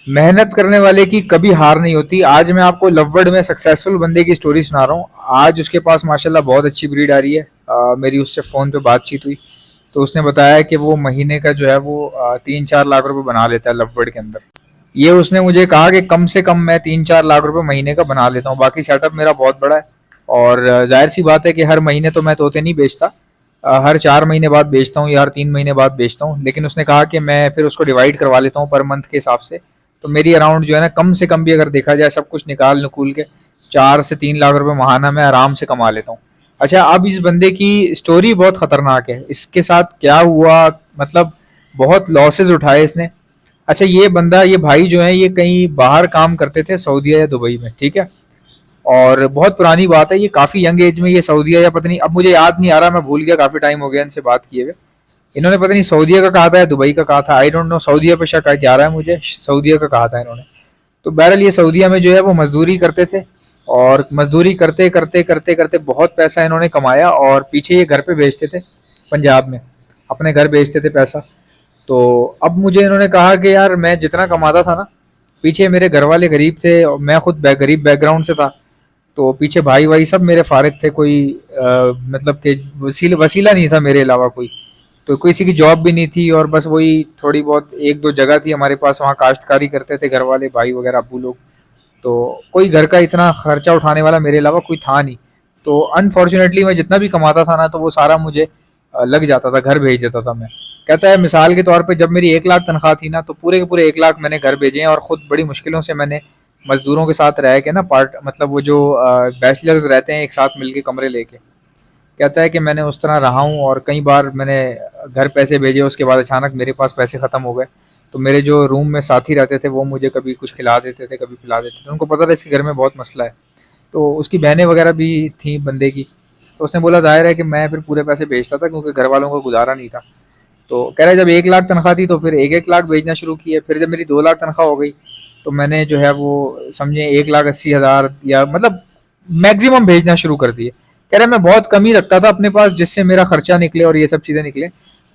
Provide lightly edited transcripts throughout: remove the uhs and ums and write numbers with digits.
मेहनत करने वाले की कभी हार नहीं होती। आज मैं आपको लववर्ड में सक्सेसफुल बंदे की स्टोरी सुना रहा हूँ। आज उसके पास माशाल्लाह बहुत अच्छी ब्रीड आ रही है। मेरी उससे फ़ोन पे बातचीत हुई तो उसने बताया कि वो महीने का जो है वो 3-4 लाख रुपए बना लेता है लववर्ड के अंदर। ये उसने मुझे कहा कि कम से कम मैं 3-4 लाख रुपए महीने का बना लेता हूँ। बाकी सेटअप मेरा बहुत बड़ा है और जाहिर सी बात है कि हर महीने तो मैं तोते नहीं बेचता। हर 4 महीने बाद बेचता हूँ या हर 3 महीने बाद बेचता हूँ। लेकिन उसने कहा कि मैं फिर उसको डिवाइड करवा लेता हूँ पर मंथ के हिसाब से। तो मेरी अराउंड जो है ना कम से कम भी अगर देखा जाए सब कुछ निकाल नुकूल के 4 से 3 लाख रुपए महाना में आराम से कमा लेता हूँ। अच्छा, अब इस बंदे की स्टोरी बहुत खतरनाक है। इसके साथ क्या हुआ, मतलब बहुत लॉसेस उठाए इसने। अच्छा, ये बंदा, ये भाई जो है ये कहीं बाहर काम करते थे, सऊदीया या दुबई में, ठीक है। और बहुत पुरानी बात है, ये काफी यंग एज में ये सऊदीया या पता नहीं, अब मुझे याद नहीं आ रहा, मैं भूल गया, काफी टाइम हो गया इनसे बात किए हुए। इन्होंने पता नहीं सऊदीया का कहा था या दुबई का कहा था, आई डोंट नो। सऊदीया पे शक जा रहा है मुझे, सऊदीया का कहा था इन्होंने। तो बहरहाल ये सऊदीया में जो है वो मजदूरी करते थे और मजदूरी करते करते करते करते बहुत पैसा इन्होंने कमाया और पीछे ये घर पे भेजते थे पंजाब में, अपने घर भेजते थे पैसा। तो अब मुझे इन्होंने कहा कि यार मैं जितना कमाता था ना, पीछे मेरे घर वाले गरीब थे और मैं खुद गरीब बैकग्राउंड से था। तो पीछे भाई भाई सब मेरे फारिग थे, कोई मतलब कि वसीला नहीं था मेरे अलावा कोई। तो किसी की जॉब भी नहीं थी और बस वही थोड़ी बहुत एक दो जगह थी हमारे पास, वहाँ काश्तकारी करते थे घर वाले, भाई वगैरह, अब्बू लोग। तो कोई घर का इतना खर्चा उठाने वाला मेरे अलावा कोई था नहीं। तो अनफॉर्चुनेटली मैं जितना भी कमाता था ना तो वो सारा मुझे लग जाता था, घर भेज देता था मैं। कहता है मिसाल के तौर पे जब मेरी 1 लाख तनख्वाह थी ना तो पूरे के पूरे 1 लाख मैंने घर भेजे हैं और खुद बड़ी मुश्किलों से मैंने मजदूरों के साथ रह के ना, पार्ट मतलब वो जो बैचलर्स रहते हैं एक साथ मिलके कमरे लेके, कहता है कि मैंने उस तरह रहा हूँ और कई बार मैंने घर पैसे भेजे, उसके बाद अचानक मेरे पास पैसे ख़त्म हो गए। तो मेरे जो रूम में साथी रहते थे वो मुझे कभी कुछ खिला देते थे, कभी पिला देते थे। उनको पता था इसके घर में बहुत मसला है। तो उसकी बहनें वगैरह भी थी बंदे की। तो उसने बोला ज़ाहिर है कि मैं फिर पूरे पैसे भेजता था क्योंकि घर वालों को गुजारा नहीं था। तो कह रहा है जब 1 लाख तनख्वाह थी तो फिर 1-1 लाख भेजना शुरू किए। फिर जब मेरी 2 लाख तनख्वाह हो गई तो मैंने जो है वो समझे 1,80,000 या मतलब मैक्सिमम भेजना शुरू कर दिए। कह रहे मैं बहुत कम ही रखता था अपने पास जिससे मेरा खर्चा निकले और ये सब चीज़ें निकले।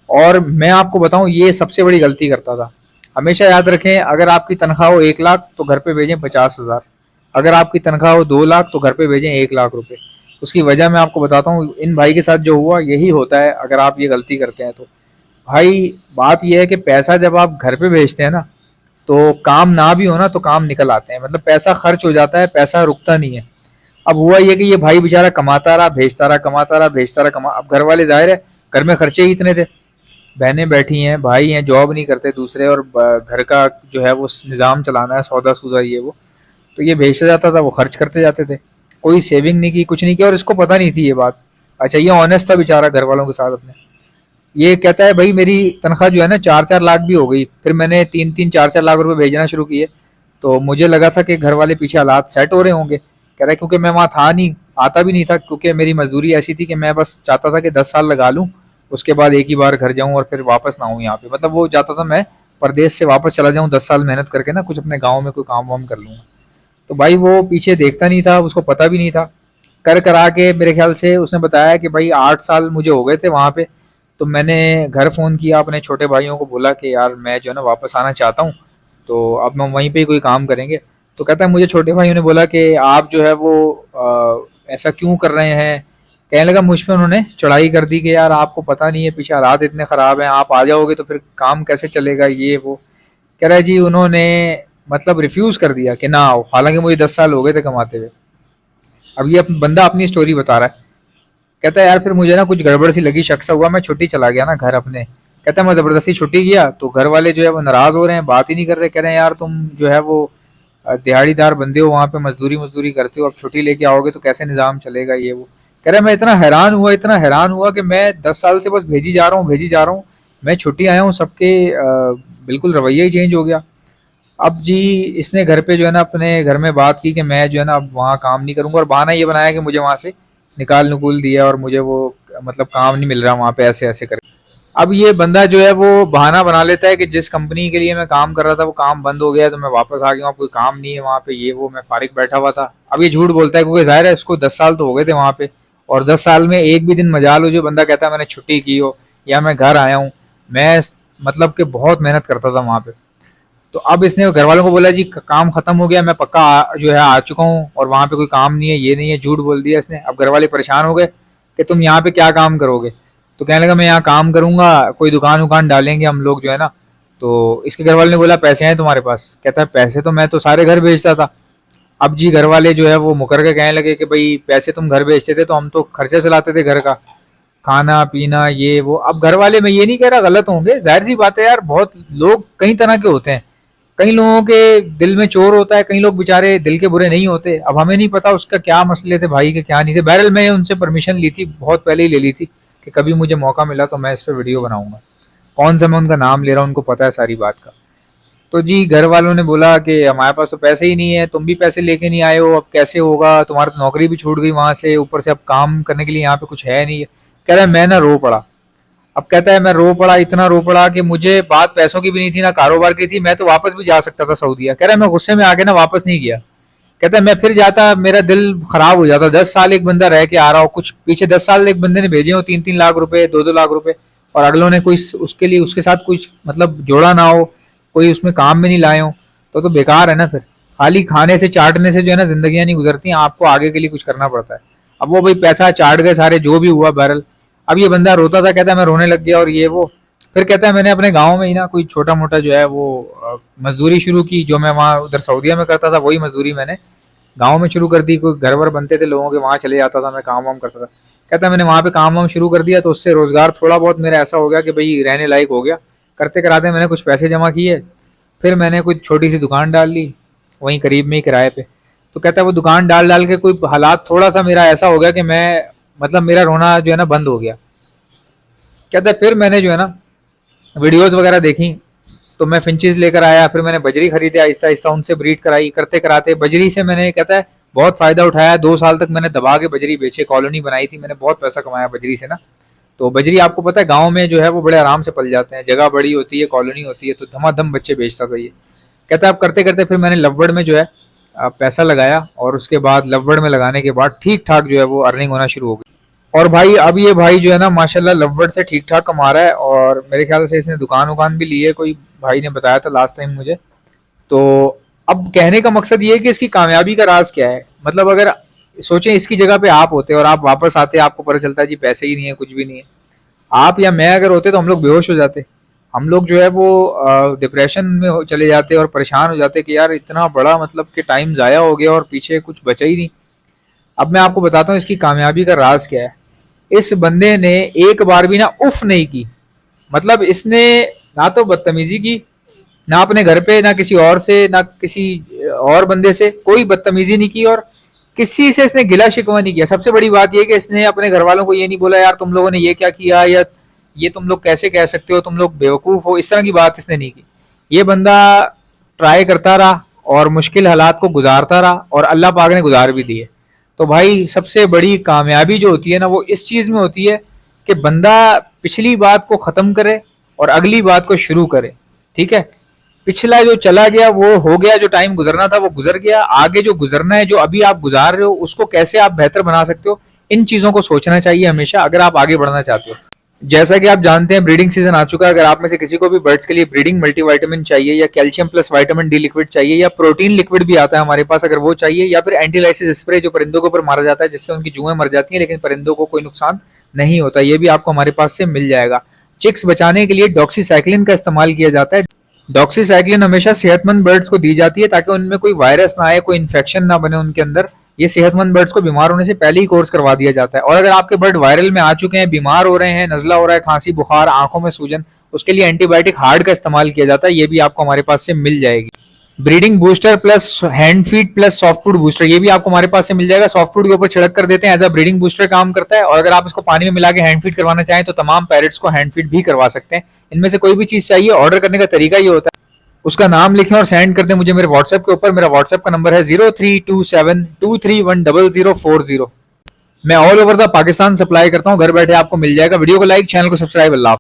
और मैं आपको बताऊं ये सबसे बड़ी गलती करता था। हमेशा याद रखें, अगर आपकी तनख्वाह हो 1 लाख तो घर पे भेजें 50,000। अगर आपकी तनख्वाह हो 2 लाख तो घर पे भेजें 1 लाख रुपए। उसकी वजह मैं आपको बताता हूँ, इन भाई के साथ जो हुआ यही होता है अगर आप ये गलती करते हैं तो। भाई बात यह है कि पैसा जब आप घर पे भेजते हैं ना तो काम ना भी हो ना तो काम निकल आते हैं, मतलब पैसा खर्च हो जाता है, पैसा रुकता नहीं है। अब हुआ ये कि ये भाई बेचारा कमाता रहा, भेजता रहा, कमाता रहा, भेजता रहा, अब घर वाले जाहिर है घर में खर्चे ही इतने थे। बहनें बैठी हैं, भाई हैं, जॉब नहीं करते दूसरे, और घर का जो है वो निज़ाम चलाना है, सौदा सूदा ये वो। तो ये भेजता जाता था, वो खर्च करते जाते थे। कोई सेविंग नहीं की, कुछ नहीं किया, और इसको पता नहीं थी ये बात। अच्छा, ये ऑनेस्ट था बेचारा घर वालों के साथ अपने। ये कहता है भाई मेरी तनख्वाह जो है ना 4-4 लाख भी हो गई, फिर मैंने 3-3 4-4 लाख रुपए भेजना शुरू किए। तो मुझे लगा था कि घर वाले पीछे हालात सेट हो रहे होंगे। कह रहा है क्योंकि मैं वहाँ था नहीं, आता भी नहीं था, क्योंकि मेरी मजदूरी ऐसी थी कि मैं बस चाहता था कि 10 साल लगा लूँ, उसके बाद एक ही बार घर जाऊँ और फिर वापस ना आऊँ यहाँ पे। मतलब वो चाहता था मैं परदेश से वापस चला जाऊँ, 10 साल मेहनत करके ना कुछ अपने गाँव में कोई काम वाम कर लूँगा। तो भाई वो पीछे देखता नहीं था, उसको पता भी नहीं था। कर करा के मेरे ख्याल से उसने बताया कि भाई 8 साल मुझे हो गए थे वहाँ पे। तो मैंने घर फ़ोन किया, अपने छोटे भाइयों को बोला कि यार मैं जो है ना वापस आना चाहता हूँ, तो अब हम वहीं पे ही कोई काम करेंगे। तो कहता है मुझे छोटे भाइयों ने बोला कि आप जो है वो ऐसा क्यों कर रहे हैं। कहने लगा मुझ पे उन्होंने चढ़ाई कर दी कि यार आपको पता नहीं है पीछे हालात इतने ख़राब हैं, आप आ जाओगे तो फिर काम कैसे चलेगा, ये वो। कह रहा है जी उन्होंने मतलब रिफ्यूज़ कर दिया कि ना आओ, हालांकि मुझे 10 साल हो गए थे कमाते हुए। अब ये बंदा अपनी स्टोरी बता रहा है। कहता है यार फिर मुझे ना कुछ गड़बड़ सी लगी, शक सा हुआ, मैं छुट्टी चला गया ना घर अपने। कहता है मैं ज़बरदस्ती छुट्टी किया तो घर वाले जो है वो नाराज़ हो रहे हैं, बात ही नहीं कर रहे। कह रहे हैं यार तुम जो है वो दिहाड़ीदार बंदे हो, वहाँ पे मजदूरी मजदूरी करते हो, अब छुट्टी लेके आओगे तो कैसे निज़ाम चलेगा, ये वो। कह रहा है मैं इतना हैरान हुआ, इतना हैरान हुआ कि मैं 10 साल से बस भेजी जा रहा हूँ, भेजी जा रहा हूँ। मैं छुट्टी आया हूँ, सबके बिल्कुल रवैया ही चेंज हो गया। अब जी इसने घर पे जो है ना अपने घर में बात की कि मैं जो है ना अब वहाँ काम नहीं करूँगा, और बहाना ये बनाया कि मुझे वहाँ से निकाल नुकूल दिया और मुझे वो मतलब काम नहीं मिल रहा वहाँ पे, ऐसे ऐसे करके। अब ये बंदा जो है वो बहाना बना लेता है कि जिस कंपनी के लिए मैं काम कर रहा था वो काम बंद हो गया है तो मैं वापस आ गया हूँ, अब कोई काम नहीं है वहाँ पे, ये वो, मैं फारिग बैठा हुआ था। अब ये झूठ बोलता है क्योंकि जाहिर है इसको 10 साल तो हो गए थे वहाँ पे, और 10 साल में एक भी दिन मजाल हो जो बंदा कहता है मैंने छुट्टी की हो या मैं घर आया हूँ। मैं मतलब कि बहुत मेहनत करता था वहाँ पे। तो अब इसने घर वालों को बोला जी काम खत्म हो गया, मैं पक्का जो है आ चुका हूँ और वहाँ पे कोई काम नहीं है, ये नहीं है, झूठ बोल दिया इसने। अब घर वाले परेशान हो गए कि तुम यहाँ पे क्या काम करोगे। तो कहने लगा मैं यहाँ काम करूंगा, कोई दुकान वुकान डालेंगे हम लोग जो है ना। तो इसके घर वाले ने बोला पैसे हैं तुम्हारे पास? कहता है पैसे तो मैं तो सारे घर बेचता था। अब जी घर वाले जो है वो मुकर के कहने लगे कि भाई पैसे तुम घर बेचते थे तो हम तो खर्चे चलाते थे घर का, खाना पीना ये वो। अब घर वाले, मैं ये नहीं कह रहा गलत होंगे, जाहिर सी बात है यार, बहुत लोग कई तरह के होते हैं। कई लोगों के दिल में चोर होता है, कई लोग बेचारे दिल के बुरे नहीं होते। अब हमें नहीं पता उसका क्या मसले थे भाई के, क्या नहीं थे। बहरहाल मैं उनसे परमिशन ली थी, बहुत पहले ही ले ली थी कि कभी मुझे मौका मिला तो मैं इस पर वीडियो बनाऊंगा। कौन सा मैं उनका नाम ले रहा हूँ, उनको पता है सारी बात का। तो जी घर वालों ने बोला कि हमारे पास तो पैसे ही नहीं है, तुम भी पैसे लेके नहीं आए हो, अब कैसे होगा, तुम्हारी तो नौकरी भी छूट गई वहां से, ऊपर से अब काम करने के लिए यहाँ पे कुछ है नहीं। कह रहा है मैं ना रो पड़ा। अब कहता है मैं रो पड़ा, इतना रो पड़ा कि मुझे बात पैसों की भी नहीं थी ना कारोबार की थी, मैं तो वापस भी जा सकता था सऊदीया। कह रहा है मैं गुस्से में आके ना वापस नहीं गया। कहता है मैं फिर जाता मेरा दिल खराब हो जाता। 10 साल एक बंदा रह के आ रहा हो, कुछ पीछे 10 साल एक बंदे ने भेजे हो 3-3 लाख रुपए, 2-2 लाख रुपए, और अगलों ने कोई उसके लिए उसके साथ कुछ मतलब जोड़ा ना हो, कोई उसमें काम में नहीं लाए हो, तो बेकार है ना। फिर खाली खाने से चाटने से जो है ना जिंदगियां नहीं गुजरती, आपको आगे के लिए कुछ करना पड़ता है। अब वो भाई पैसा चाट गए सारे, जो भी हुआ बहरल। अब ये बंदा रोता था, कहता है मैं रोने लग गया और ये वो। फिर कहता है मैंने अपने गांव में ही ना कोई छोटा मोटा जो है वो मजदूरी शुरू की, जो मैं वहाँ उधर सऊदीया में करता था वही मजदूरी मैंने गांव में शुरू कर दी। कोई घर वर बनते थे लोगों के, वहां चले जाता था, मैं काम वाम करता था। कहता है मैंने वहां पे काम वाम शुरू कर दिया, तो उससे रोजगार थोड़ा बहुत मेरा ऐसा हो गया कि भाई रहने लायक हो गया। करते कराते मैंने कुछ पैसे जमा किए, फिर मैंने कुछ छोटी सी दुकान डाल ली वहीं करीब में ही किराए पे। तो कहता है वो दुकान डाल डाल के कोई हालात थोड़ा सा मेरा ऐसा हो गया कि मैं मतलब मेरा रोना जो है ना बंद हो गया। कहता है फिर मैंने जो है ना वीडियोस वगैरह देखी, तो मैं फिंचेस लेकर आया, फिर मैंने बजरी खरीदे, आहिस्ता आहिस्ता उनसे ब्रीड कराई। करते कराते बजरी से मैंने, कहता है, बहुत फायदा उठाया। 2 साल तक मैंने दबा के बजरी बेचे, कॉलोनी बनाई थी मैंने, बहुत पैसा कमाया बजरी से ना। तो बजरी आपको पता है गांव में जो है वो बड़े आराम से पल जाते हैं, जगह बड़ी होती है, कॉलोनी होती है, तो धमाधम बच्चे बेचता था ये। कहता है अब करते करते फिर मैंने लवड़ में जो है पैसा लगाया, और उसके बाद लवड़ में लगाने के बाद ठीक ठाक जो है वो अर्निंग होना शुरू हो गई। और भाई अब ये भाई जो है ना माशाल्लाह लवड़ से ठीक ठाक कमा रहा है, और मेरे ख्याल से इसने दुकान वुकान भी ली है, कोई भाई ने बताया था लास्ट टाइम मुझे। तो अब कहने का मकसद ये है कि इसकी कामयाबी का राज क्या है। मतलब अगर सोचें इसकी जगह पे आप होते और आप वापस आते, आपको पता चलता है जी पैसे ही नहीं है, कुछ भी नहीं है, आप या मैं अगर होते तो हम लोग बेहोश हो जाते। हम लोग जो है वो डिप्रेशन में चले जाते और परेशान हो जाते कि यार इतना बड़ा मतलब कि टाइम ज़ाया हो गया और पीछे कुछ बचा ही नहीं। अब मैं आपको बताता हूँ इसकी कामयाबी का राज क्या है। इस बंदे ने एक बार भी ना उफ नहीं की। मतलब इसने ना तो बदतमीजी की, ना अपने घर पे, ना किसी और से, ना किसी और बंदे से कोई बदतमीजी नहीं की, और किसी से इसने गिला शिकवा नहीं किया। सबसे बड़ी बात यह कि इसने अपने घर वालों को ये नहीं बोला यार तुम लोगों ने ये क्या किया, या ये तुम लोग कैसे कह सकते हो, तुम लोग बेवकूफ हो, इस तरह की बात इसने नहीं की। ये बंदा ट्राई करता रहा और मुश्किल हालात को गुजारता रहा, और अल्लाह पाक ने गुजार भी दिए। तो भाई सबसे बड़ी कामयाबी जो होती है ना वो इस चीज में होती है कि बंदा पिछली बात को खत्म करे और अगली बात को शुरू करे। ठीक है, पिछला जो चला गया वो हो गया, जो टाइम गुजरना था वो गुजर गया। आगे जो गुजरना है, जो अभी आप गुजार रहे हो, उसको कैसे आप बेहतर बना सकते हो, इन चीजों को सोचना चाहिए हमेशा अगर आप आगे बढ़ना चाहते हो। जैसा कि आप जानते हैं ब्रीडिंग सीजन आ चुका है। अगर आप में से किसी को भी बर्ड्स के लिए ब्रीडिंग मल्टीविटामिन चाहिए, या calcium plus vitamin D liquid चाहिए, या प्रोटीन लिक्विड भी आता है हमारे पास, अगर वो चाहिए, या फिर एंटीलाइसिस स्प्रे जो परिंदों के ऊपर मारा जाता है जिससे उनकी जुएं मर जाती हैं लेकिन परिंदों को कोई नुकसान नहीं होता, ये भी आपको हमारे पास से मिल जाएगा। चिक्स बचाने के लिए डॉक्सीसाइक्लिन का इस्तेमाल किया जाता है। डॉक्सीसाइक्लिन हमेशा सेहतमंद बर्ड्स को दी जाती है ताकि उनमें कोई वायरस ना आए, कोई इन्फेक्शन ना बने उनके अंदर। ये सेहतमंद बर्ड्स को बीमार होने से पहले ही कोर्स करवा दिया जाता है। और अगर आपके बर्ड वायरल में आ चुके हैं, बीमार हो रहे हैं, नजला हो रहा है, खांसी बुखार, आंखों में सूजन, उसके लिए एंटीबायोटिक हार्ड का इस्तेमाल किया जाता है। ये भी आपको हमारे पास से मिल जाएगी। Breeding booster plus hand feed plus soft food booster, ये भी आपको हमारे पास से मिल जाएगा। सॉफ्ट फूड के ऊपर छिड़क कर देते हैं, एज अ ब्रीडिंग बूस्टर काम करता है। और अगर आप इसको पानी में मिला के हैंड फीड करवाना चाहें तो तमाम पैरेट्स को हैंड फीड भी करवा सकते हैं। इनमें से कोई भी चीज चाहिए, ऑर्डर करने का तरीका ये होता है, उसका नाम लिखें और सेंड कर दें मुझे मेरे व्हाट्सएप के ऊपर। मेरा व्हाट्सएप का नंबर है 0327231040। मैं all over the Pakistan supply करता हूँ, घर बैठे आपको मिल जाएगा। वीडियो को लाइक, चैनल को सब्सक्राइब। अल्लाह।